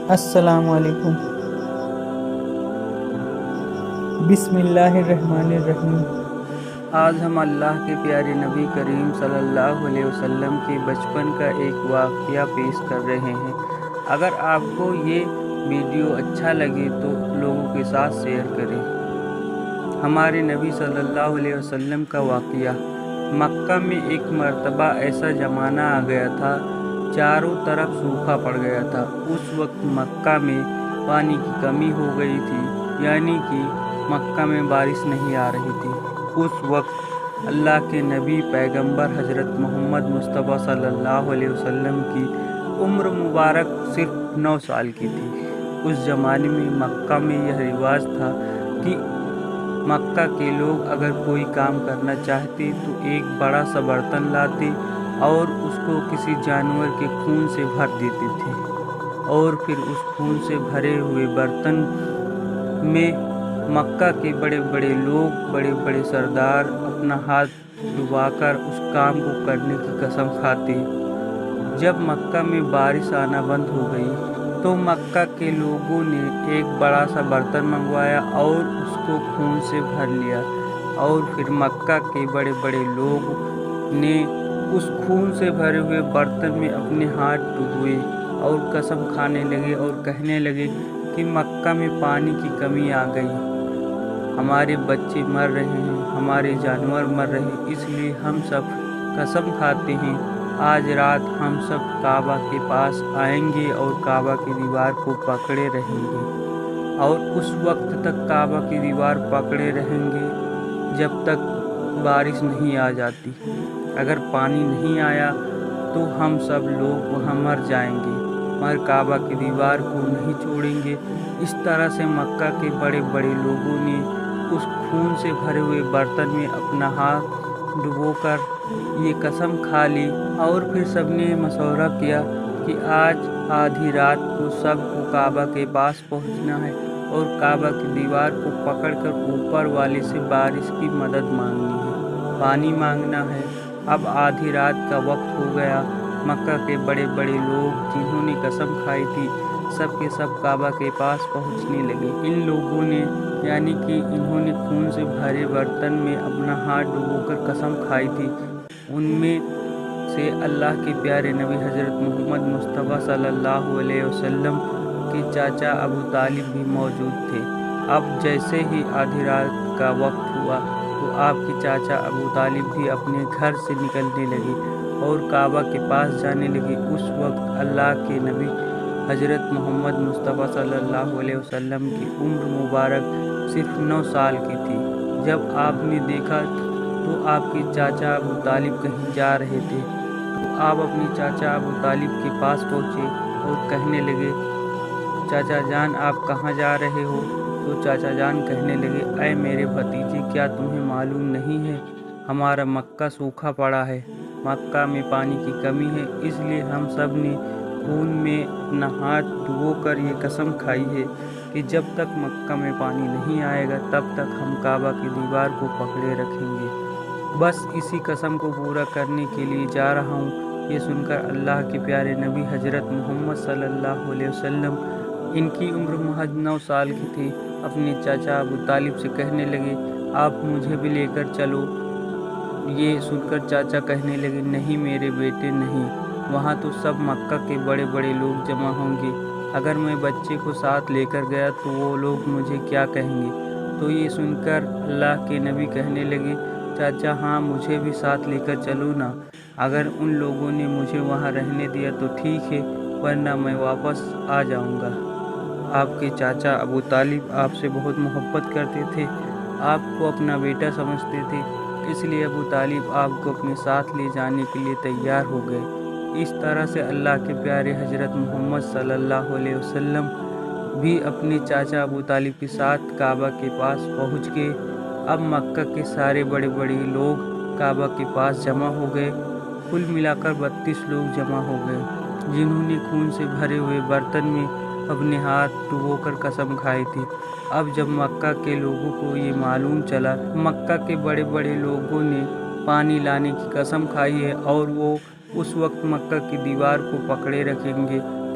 السلام علیکم۔ بسم اللہ الرحمن الرحیم۔ آج ہم اللہ کے پیارے نبی کریم صلی اللہ علیہ وسلم کے بچپن کا ایک واقعہ پیش کر رہے ہیں۔ اگر آپ کو یہ ویڈیو اچھا لگے تو لوگوں کے ساتھ شیئر کریں۔ ہمارے نبی صلی اللہ علیہ وسلم کا واقعہ۔ مکہ میں ایک مرتبہ ایسا زمانہ آ گیا تھا، چاروں طرف سوکھا پڑ گیا تھا۔ اس وقت مکہ میں پانی کی کمی ہو گئی تھی، یعنی کہ مکہ میں بارش نہیں آ رہی تھی۔ اس وقت اللہ کے نبی پیغمبر حضرت محمد مصطفیٰ صلی اللہ علیہ وسلم کی عمر مبارک صرف 9 سال کی تھی۔ اس زمانے میں مکہ میں یہ رواج تھا کہ مکہ کے لوگ اگر کوئی کام کرنا چاہتے تو ایک بڑا سا برتن لاتے اور اس کو کسی جانور کے خون سے بھر دیتے تھے، اور پھر اس خون سے بھرے ہوئے برتن میں مکہ کے بڑے بڑے لوگ، بڑے بڑے سردار اپنا ہاتھ ڈبا کر اس کام کو کرنے کی قسم کھاتے۔ جب مکہ میں بارش آنا بند ہو گئی تو مکہ کے لوگوں نے ایک بڑا سا برتن منگوایا اور اس کو خون سے بھر لیا، اور پھر مکہ کے بڑے بڑے لوگ نے اس خون سے بھرے ہوئے برتن میں اپنے ہاتھ ڈبوئے اور قسم کھانے لگے اور کہنے لگے کہ مکہ میں پانی کی کمی آ گئی، ہمارے بچے مر رہے ہیں، ہمارے جانور مر رہے ہیں، اس لیے ہم سب قسم کھاتے ہیں آج رات ہم سب کعبہ کے پاس آئیں گے اور کعبہ کی دیوار کو پکڑے رہیں گے، اور اس وقت تک کعبہ کی دیوار پکڑے رہیں گے جب تک بارش نہیں آ جاتی۔ اگر پانی نہیں آیا تو ہم سب لوگ وہاں مر جائیں گے، مگر کعبہ کی دیوار کو نہیں چھوڑیں گے۔ اس طرح سے مکہ کے بڑے بڑے لوگوں نے اس خون سے بھرے ہوئے برتن میں اپنا ہاتھ ڈبو کر یہ قسم کھا لی، اور پھر سب نے مشورہ کیا کہ آج آدھی رات کو سب کو کعبہ کے پاس پہنچنا ہے اور کعبہ کی دیوار کو پکڑ کر اوپر والے سے بارش کی مدد مانگنی ہے، پانی مانگنا ہے۔ اب آدھی رات کا وقت ہو گیا۔ مکہ کے بڑے بڑے لوگ جنہوں نے قسم کھائی تھی سب کے سب کعبہ کے پاس پہنچنے لگے۔ ان لوگوں نے، یعنی کہ انہوں نے خون سے بھرے برتن میں اپنا ہاتھ ڈبو کر قسم کھائی تھی، ان میں سے اللہ کے پیارے نبی حضرت محمد مصطفیٰ صلی اللہ علیہ وسلم کے چاچا ابو طالب بھی موجود تھے۔ اب جیسے ہی آدھی رات کا وقت ہوا تو آپ کے چاچا ابو طالب بھی اپنے گھر سے نکلنے لگے اور کعبہ کے پاس جانے لگے۔ اس وقت اللہ کے نبی حضرت محمد مصطفیٰ صلی اللہ علیہ وسلم کی عمر مبارک صرف 9 سال کی تھی۔ جب آپ نے دیکھا تو آپ کے چاچا ابو طالب کہیں جا رہے تھے تو آپ اپنے چاچا ابو طالب کے پاس پہنچے اور کہنے لگے، چاچا جان آپ کہاں جا رہے ہو؟ تو چاچا جان کہنے لگے، اے میرے بھتیجے، کیا تمہیں معلوم نہیں ہے ہمارا مکہ سوکھا پڑا ہے، مکہ میں پانی کی کمی ہے، اس لیے ہم سب نے خون میں اپنا ہاتھ ڈبو کر یہ قسم کھائی ہے کہ جب تک مکہ میں پانی نہیں آئے گا تب تک ہم کعبہ کی دیوار کو پکڑے رکھیں گے۔ بس اسی قسم کو پورا کرنے کے لیے جا رہا ہوں۔ یہ سن کر اللہ کے پیارے نبی حضرت محمد صلی اللہ علیہ وسلم، ان کی عمر محض 9 سال کی تھی، اپنے چاچا ابو طالب سے کہنے لگے، آپ مجھے بھی لے کر چلو۔ یہ سن کر چاچا کہنے لگے، نہیں میرے بیٹے نہیں، وہاں تو سب مکہ کے بڑے بڑے لوگ جمع ہوں گے، اگر میں بچے کو ساتھ لے کر گیا تو وہ لوگ مجھے کیا کہیں گے؟ تو یہ سن کر اللہ کے نبی کہنے لگے، چاچا ہاں مجھے بھی ساتھ لے کر چلو نا، اگر ان لوگوں نے مجھے وہاں رہنے دیا تو ٹھیک ہے، ورنہ میں واپس آ جاؤں گا۔ آپ کے چاچا ابو طالب آپ سے بہت محبت کرتے تھے، آپ کو اپنا بیٹا سمجھتے تھے، اس لیے ابو طالب آپ کو اپنے ساتھ لے جانے کے لیے تیار ہو گئے۔ اس طرح سے اللہ کے پیارے حضرت محمد صلی اللہ علیہ وسلم بھی اپنے چاچا ابو طالب کے ساتھ کعبہ کے پاس پہنچ گئے۔ اب مکہ کے سارے بڑے بڑے لوگ کعبہ کے پاس جمع ہو گئے، کل ملا کر 32 لوگ جمع ہو گئے، جنہوں نے خون سے بھرے ہوئے برتن میں اپنے ہاتھ ڈبو کر قسم کھائی تھی۔ اب جب مکہ کے لوگوں کو یہ معلوم چلا مکہ کے بڑے بڑے لوگوں نے پانی لانے کی قسم کھائی ہے اور وہ اس وقت مکہ کی دیوار کو پکڑے رکھیں گے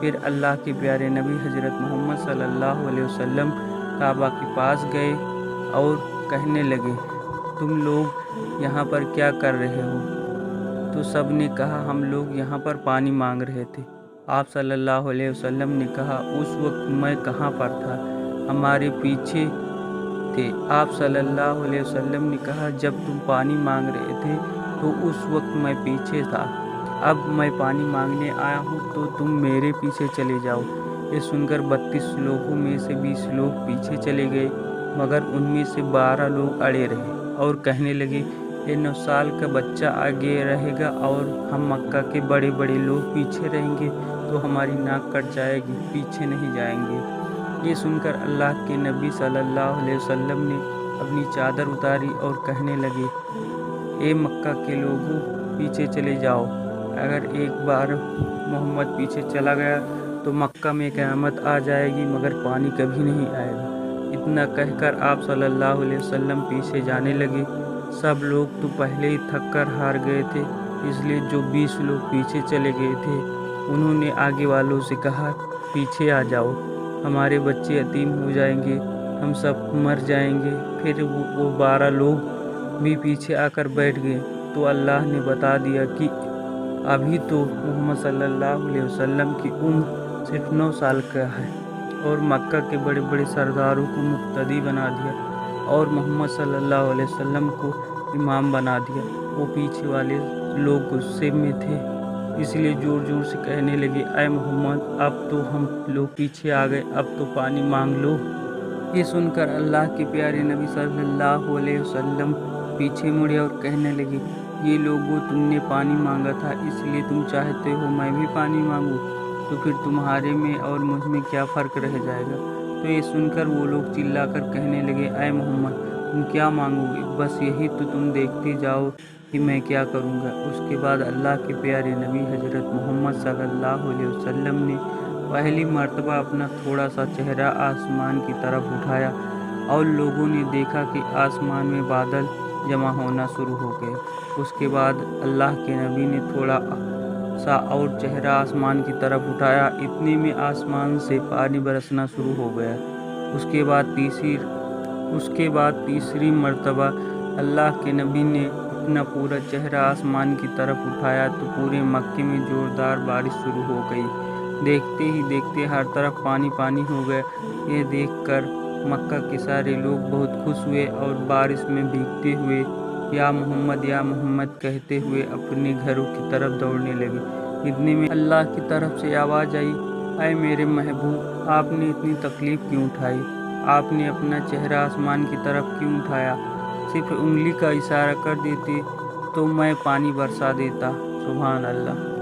پھر اللہ کے پیارے نبی حضرت محمد صلی اللہ علیہ وسلم کعبہ کے پاس گئے اور کہنے لگے، تم لوگ یہاں پر کیا کر رہے ہو؟ تو سب نے کہا، ہم لوگ یہاں پر پانی مانگ رہے تھے۔ آپ صلی اللہ علیہ وسلم نے کہا، اس وقت میں کہاں پر تھا؟ ہمارے پیچھے تھے۔ آپ صلی اللہ علیہ وسلم نے کہا، جب تم پانی مانگ رہے تھے تو اس وقت میں پیچھے تھا، اب میں پانی مانگنے آیا ہوں تو تم میرے پیچھے چلے جاؤ۔ یہ سن کر 32 لوگوں میں سے 20 لوگ پیچھے چلے گئے، مگر ان میں سے 12 لوگ اڑے رہے اور کہنے لگے، یہ 9 سال کا بچہ آگے رہے گا اور ہم مکہ کے بڑے بڑے لوگ پیچھے رہیں گے تو ہماری ناک کٹ جائے گی، پیچھے نہیں جائیں گے۔ یہ سن کر اللہ کے نبی صلی اللہ علیہ وسلم نے اپنی چادر اتاری اور کہنے لگے، اے مکہ کے لوگوں، پیچھے چلے جاؤ۔ اگر ایک بار محمد پیچھے چلا گیا تو مکہ میں قیامت آ جائے گی، مگر پانی کبھی نہیں آئے گا۔ اتنا کہہ کر آپ صلی اللہ علیہ وسلم پیچھے جانے لگے۔ سب لوگ تو پہلے ہی تھک کر ہار گئے تھے، اس لیے جو 20 لوگ پیچھے چلے گئے تھے انہوں نے آگے والوں سے کہا، پیچھے آ جاؤ، ہمارے بچے یتیم ہو جائیں گے، ہم سب مر جائیں گے۔ پھر وہ 12 لوگ بھی پیچھے آ کر بیٹھ گئے تو اللہ نے بتا دیا کہ ابھی تو محمد صلی اللہ علیہ وسلم کی عمر صرف 9 سال کا ہے، اور مکہ کے بڑے بڑے سرداروں کو مقتدی بنا دیا اور محمد صلی اللہ علیہ وسلم کو امام بنا دیا۔ وہ پیچھے والے لوگ غصے میں تھے، اس لیے زور زور سے کہنے لگے، اے محمد، اب تو ہم لوگ پیچھے آ گئے، اب تو پانی مانگ لو۔ یہ سن کر اللہ کے پیارے نبی صلی اللہ علیہ وسلم پیچھے مڑے اور کہنے لگے، یہ لوگوں، تم نے پانی مانگا تھا، اس لیے تم چاہتے ہو میں بھی پانی مانگوں؟ تو پھر تمہارے میں اور مجھ میں کیا فرق رہ جائے گا؟ تو یہ سن کر وہ لوگ چلا کر کہنے لگے، اے محمد، تم کیا مانگو گے؟ بس یہی تو تم دیکھتے جاؤ کہ میں کیا کروں گا۔ اس کے بعد اللہ کے پیارے نبی حضرت محمد صلی اللہ علیہ وسلم نے پہلی مرتبہ اپنا تھوڑا سا چہرہ آسمان کی طرف اٹھایا اور لوگوں نے دیکھا کہ آسمان میں بادل جمع ہونا شروع ہو گئے۔ اس کے بعد اللہ کے نبی نے تھوڑا سا اور چہرہ آسمان کی طرف اٹھایا، اتنے میں آسمان سے پانی برسنا شروع ہو گیا۔ اس کے بعد تیسری مرتبہ اللہ کے نبی نے اپنا پورا چہرہ آسمان کی طرف اٹھایا تو پورے مکے میں زوردار بارش شروع ہو گئی۔ دیکھتے ہی دیکھتے ہر طرف پانی پانی ہو گیا۔ یہ دیکھ کر مکہ کے سارے لوگ بہت خوش ہوئے اور بارش میں بھیگتے ہوئے یا محمد یا محمد کہتے ہوئے اپنے گھروں کی طرف دوڑنے لگے۔ اتنے میں اللہ کی طرف سے آواز آئی، اے میرے محبوب، آپ نے اتنی تکلیف کیوں اٹھائی؟ آپ نے اپنا چہرہ آسمان کی طرف کیوں اٹھایا؟ صرف انگلی کا اشارہ کر دیتے تو میں پانی برسا دیتا۔ سبحان اللہ۔